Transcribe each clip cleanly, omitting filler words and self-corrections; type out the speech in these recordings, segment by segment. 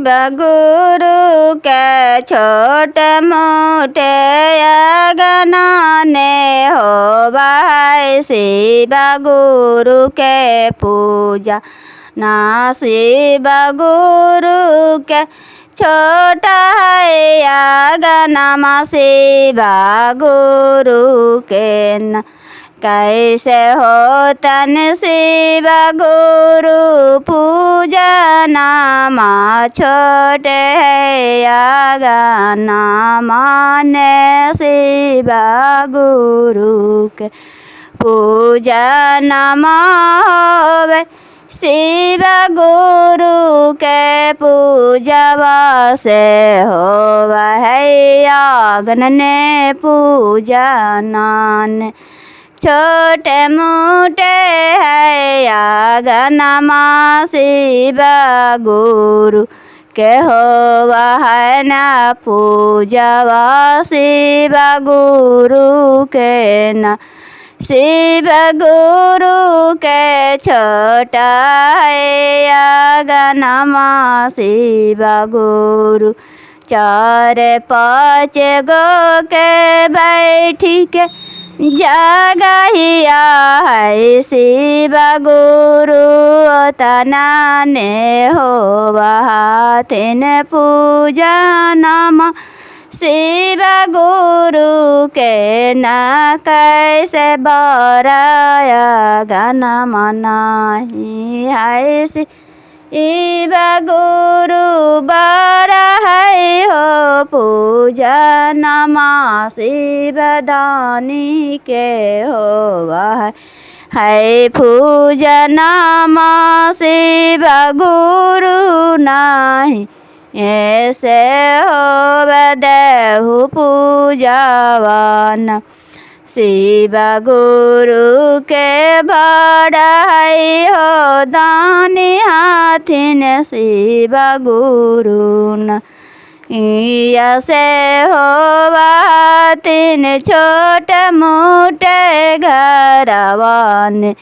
शिव गुरु के छोटे मोटे गनाने हो भाई शिव गुरु के पूजा ना शिव गुरु के छोटा है गनमा शिव गुरु के न कैसे हो तन शिव गुरु पूजा नामा छोटे है गनमा ने शिव गुरु के पूजा नमा होवे शिव गुरु के पूजवा से हो है आगन ने पूजा नान छोटे मोटे है आगनमा शिव गुरु के हो है न पूजवा शिव गुरु के न शिव गुरु के छोटा है गनमा शिव गुरु चार पाँच गो के बैठी के जगहिया है शिव गुरु तना ने हो तीन पूजा नामा शिव गुरु के न कैसे बराया गाना मनाही है शिव गुरु बरा है हो पूजा नमा शिव दानी के हो है पूजा नमा शिव गुरु नाही ऐसे हो देहु पूजावान शिव गुरु के बड़ाई हो दानी हाथिन शिव गुरु न से हो तीन छोटे मोटे घरवान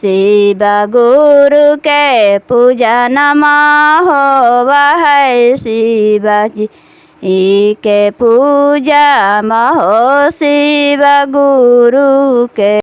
शिव गुरु के पूजा नमा हो है शिवाजी के पूजा महो शिव गुरु के।